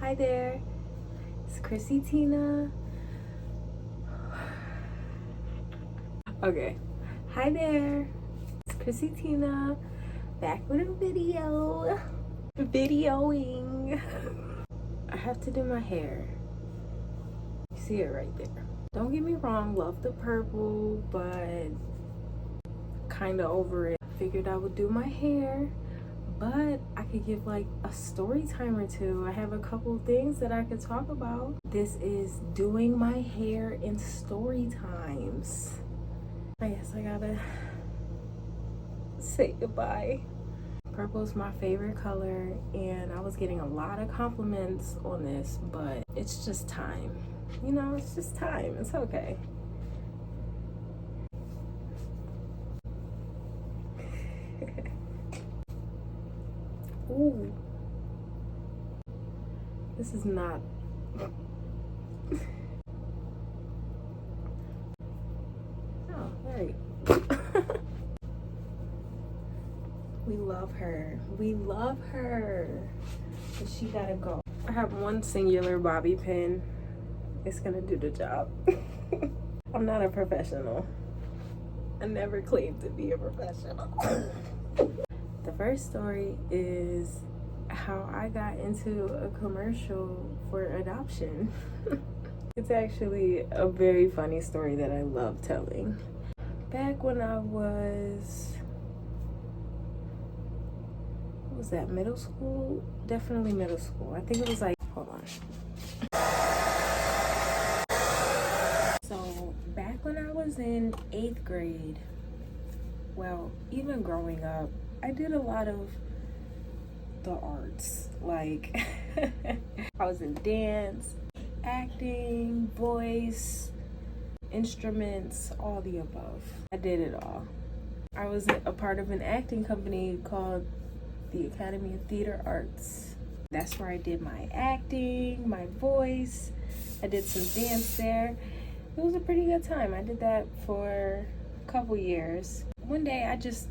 Hi there, it's Chrissy Tina. Okay, hi there, it's Chrissy Tina, back with a video. Videoing. I have to do my hair. You see it right there. Don't get me wrong, love the purple, but kind of over it. Figured I would do my hair, but I could give like a story time or two. I have a couple things that I could talk about. This is doing my hair in story times. I guess I gotta say goodbye. Purple is my favorite color, and I was getting a lot of compliments on this, but it's just time. You know, it's just time. It's okay. Ooh. This is not. Oh, right. We love her. We love her. But she gotta go. I have one singular bobby pin. It's gonna do the job. I'm not a professional. I never claimed to be a professional. The first story is how I got into a commercial for adoption. It's actually a very funny story that I love telling. Back when I was middle school? Definitely middle school. I think it was like, hold on. So back when I was in 8th grade, well, even growing up, I did a lot of the arts. Like, I was in dance, acting, voice, instruments, all the above. I did it all. I was a part of an acting company called the Academy of Theater Arts. That's where I did my acting, my voice. I did some dance there. It was a pretty good time. I did that for a couple years. One day I just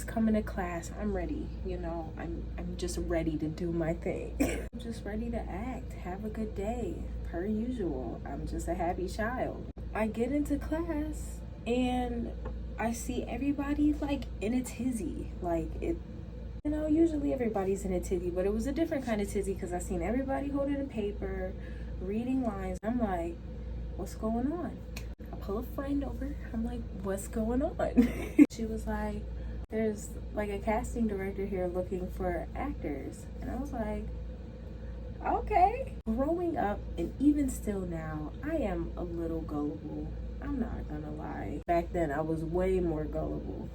come into class. I'm ready, you know. I'm just ready to do my thing. I'm just ready to act, have a good day, per usual. I'm just a happy child. I get into class and I see everybody like in a tizzy. Like it, you know, usually everybody's in a tizzy, but it was a different kind of tizzy because I seen everybody holding a paper, reading lines. I'm like, what's going on? I pull a friend over. I'm like, what's going on? She was like, there's like a casting director here looking for actors. And I was like, okay. Growing up, and even still now, I am a little gullible. I'm not gonna lie. Back then, I was way more gullible.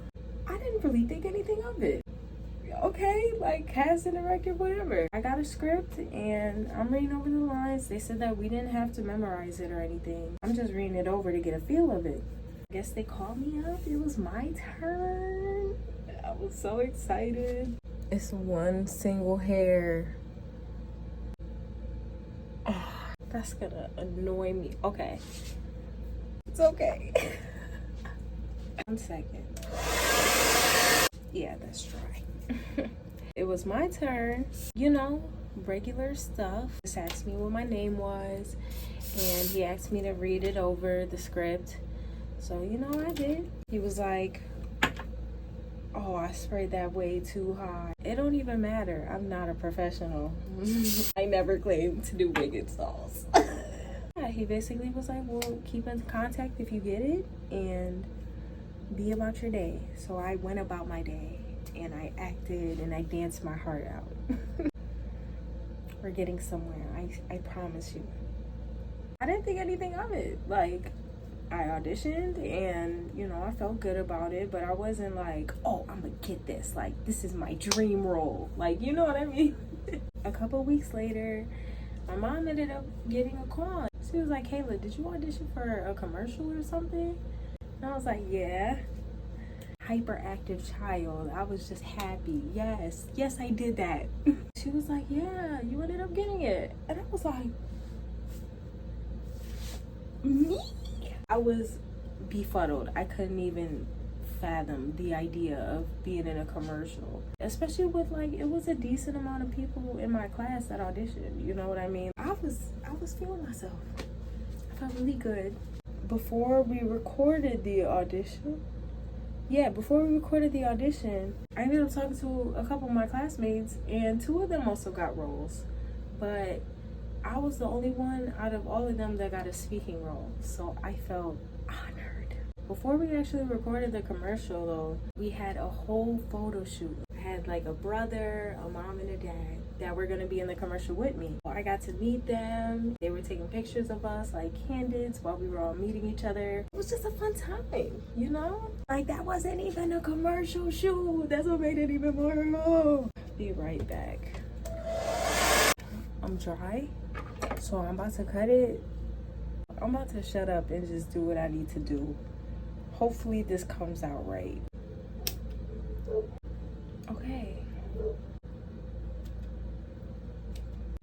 I didn't really think anything of it. Okay, like casting director, whatever. I got a script and I'm reading over the lines. They said that we didn't have to memorize it or anything. I'm just reading it over to get a feel of it. I guess they called me up. It was my turn. I was so excited. It's one single hair. Oh, that's gonna annoy me. Okay. It's okay. 1 second. Yeah, that's dry. It was my turn, you know, regular stuff. Just asked me what my name was, and he asked me to read it over, the script. So, you know, I did. He was like, oh, I sprayed that way too high. It don't even matter. I'm not a professional. I never claimed to do wig installs. Yeah, he basically was like, well, keep in contact if you get it, and be about your day. So I went about my day. And I acted and I danced my heart out. We're getting somewhere, I promise you. I didn't think anything of it. Like, I auditioned and, you know, I felt good about it, but I wasn't like, oh, I'm gonna get this. Like, this is my dream role. Like, you know what I mean? A couple weeks later, my mom ended up getting a call. She was like, Kayla, did you audition for a commercial or something? And I was like, yeah. Hyperactive child. I was just happy. Yes, I did that. She was like, yeah, you ended up getting it. And I was like, me? I was befuddled. I couldn't even fathom the idea of being in a commercial, especially with like, it was a decent amount of people in my class that auditioned, you know what I mean? I was feeling myself. I felt really good. Before we recorded the audition, I ended up talking to a couple of my classmates, and 2 of them also got roles, but I was the only one out of all of them that got a speaking role, so I felt honored. Before we actually recorded the commercial though, we had a whole photo shoot. I had like a brother, a mom, and a dad that were gonna be in the commercial with me. I got to meet them. They were taking pictures of us like candids while we were all meeting each other. It was just a fun time, you know? Like, that wasn't even a commercial shoot. That's what made it even more. Be right back. I'm dry, so I'm about to cut it. I'm about to shut up and just do what I need to do. Hopefully this comes out right. Okay.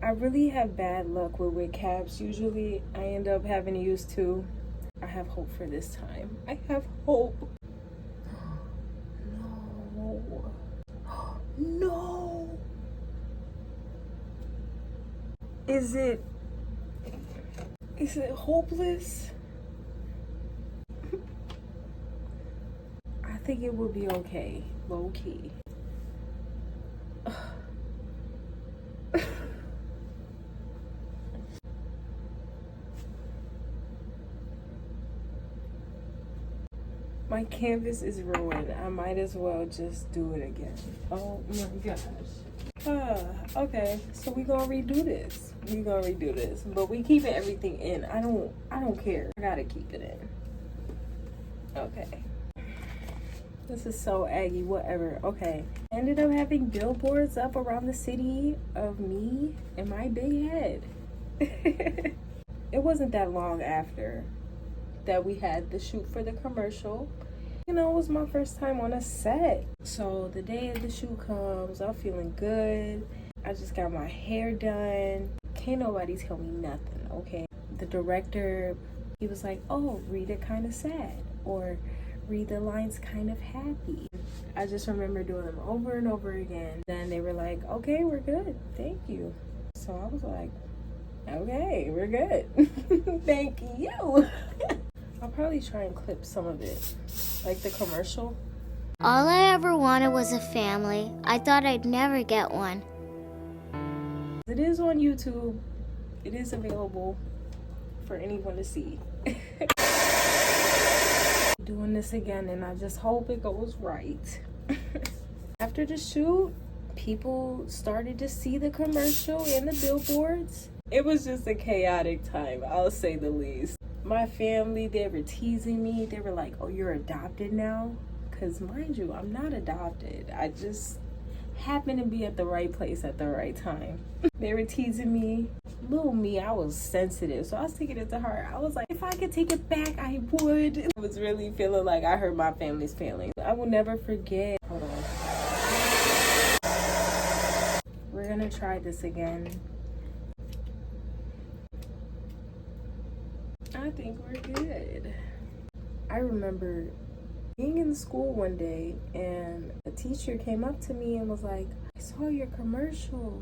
I really have bad luck with wig caps. Usually I end up having to use 2. I have hope for this time. I have hope. No. No. Is it hopeless? I think it will be okay, low key. My canvas is ruined. I might as well just do it again. Oh my gosh. Okay, so we gonna redo this. But we keeping everything in. I don't care. I gotta keep it in. Okay. This is so aggy, whatever. Okay. Ended up having billboards up around the city of me and my big head. It wasn't that long after that we had the shoot for the commercial. You know, it was my first time on a set. So the day of the shoot comes, I'm feeling good. I just got my hair done. Can't nobody tell me nothing, okay? The director, he was like, oh, read it kind of sad, or read the lines kind of happy. I just remember doing them over and over again. Then they were like, okay, we're good, thank you. So I was like, okay, we're good. Thank you. I'll probably try and clip some of it, like the commercial. All I ever wanted was a family. I thought I'd never get one. It is on YouTube. It is available for anyone to see. Doing this again, and I just hope it goes right. After the shoot, people started to see the commercial and the billboards. It was just a chaotic time, I'll say the least. My family, they were teasing me. They were like, oh, you're adopted now? Because mind you, I'm not adopted. I just happened to be at the right place at the right time. They were teasing me. Little me, I was sensitive, so I was taking it to heart. I was like, if I could take it back, I would. I was really feeling like I hurt my family's feelings. I will never forget. Hold on. We're gonna try this again. I think we're good. I remember being in school one day and a teacher came up to me and was like, I saw your commercial.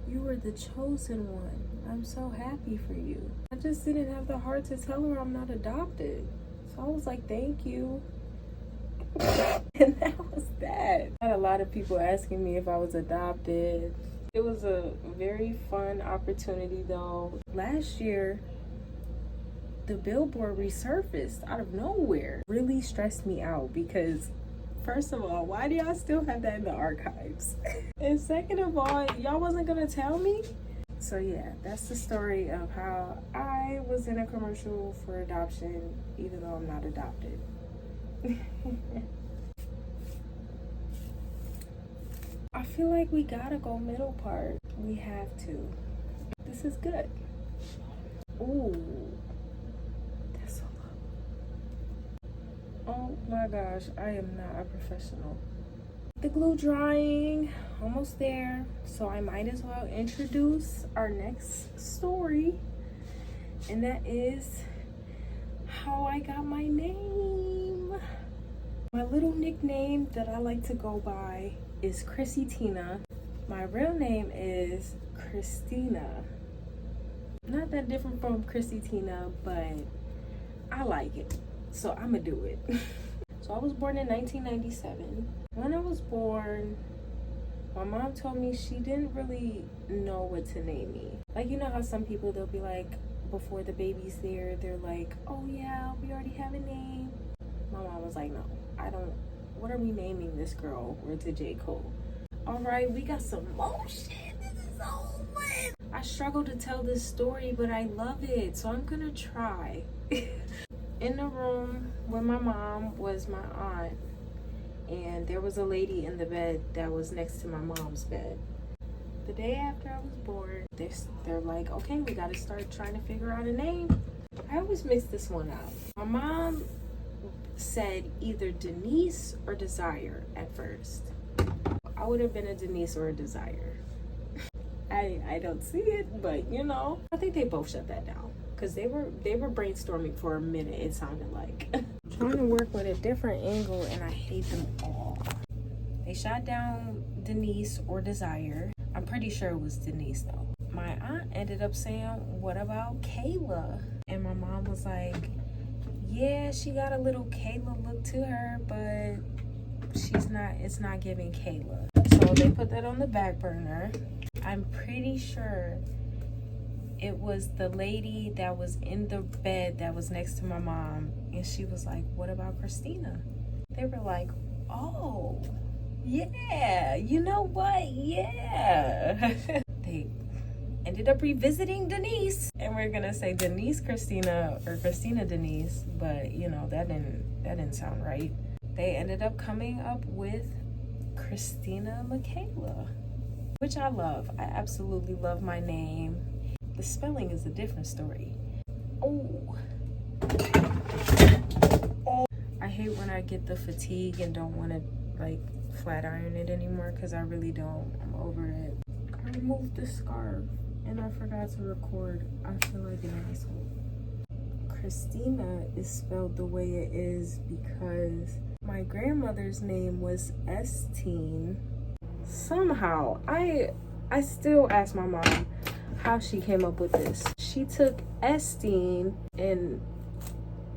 You were the chosen one. I'm so happy for you. I just didn't have the heart to tell her I'm not adopted. So I was like, thank you. And that was that. I had a lot of people asking me if I was adopted. It was a very fun opportunity though. Last year, the billboard resurfaced out of nowhere. Really stressed me out because first of all, why do y'all still have that in the archives? And second of all, y'all wasn't gonna tell me? So yeah, that's the story of how I was in a commercial for adoption, even though I'm not adopted. I feel like we gotta go middle part. We have to. This is good. Ooh. That's so low. Oh my gosh, I am not a professional. The glue drying, almost there. So I might as well introduce our next story. And that is how I got my name. My little nickname that I like to go by is Chrissy Tina. My real name is Christina. Not that different from Chrissy Tina, but I like it, so I'ma do it. So I was born in 1997. When I was born, my mom told me she didn't really know what to name me. Like, you know how some people, they'll be like, before the baby's there, they're like, oh yeah, we already have a name. My mom was like, no, I don't, what are we naming this girl? We're to J. Cole. All right, we got some motion. This is so lit. I struggle to tell this story, but I love it, so I'm gonna try. In the room with my mom was my aunt, and there was a lady in the bed that was next to my mom's bed. The day after I was born, they're like, okay, we gotta start trying to figure out a name. I always mix this one out. My mom said either Denise or Desire at first. I would have been a Denise or a Desire. I don't see it, but you know, I think they both shut that down because they were brainstorming for a minute, it sounded like. Trying to work with a different angle, and I hate them all. They shot down Denise or Desire. I'm pretty sure it was Denise though. My aunt ended up saying, what about Kayla? And my mom was like, yeah, she got a little Kayla look to her, but it's not giving Kayla. So they put that on the back burner. I'm pretty sure it was the lady that was in the bed that was next to my mom, and she was like, what about Christina? They were like, oh yeah, you know what, yeah. They ended up revisiting Denise, and we're gonna say Denise Christina or Christina Denise, but you know, that didn't sound right. They ended up coming up with Christina Michaela, which I love. I absolutely love my name. The spelling is a different story. Oh, I hate when I get the fatigue and don't want to like flat iron it anymore, because I really don't. I'm over it. I removed the scarf and I forgot to record. I feel like an asshole. Christina is spelled the way it is because my grandmother's name was Estine. Somehow, I still ask my mom how she came up with this. She took Estine and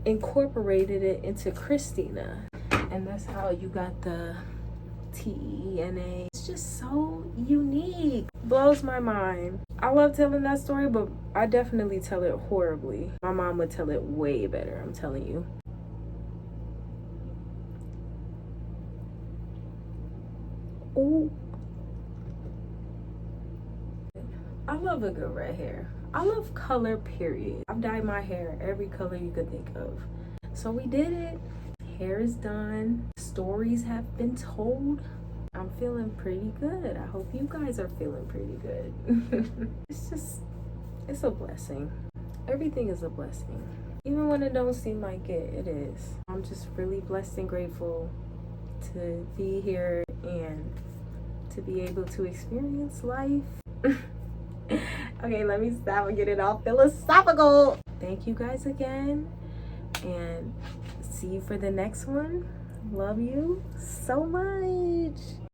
incorporated it into Christina, and that's how you got the T-E-N-A. It's just so unique. Blows my mind. I love telling that story, but I definitely tell it horribly. My mom would tell it way better, I'm telling you. Oh, I love a good red hair. I love color, period. I've dyed my hair every color you could think of. So we did it. Hair is done. Stories have been told. I'm feeling pretty good. I hope you guys are feeling pretty good. It's a blessing. Everything is a blessing. Even when it don't seem like it, it is. I'm just really blessed and grateful to be here and to be able to experience life. Okay, let me stop and get it all philosophical. Thank you guys again, and see you for the next one. Love you so much.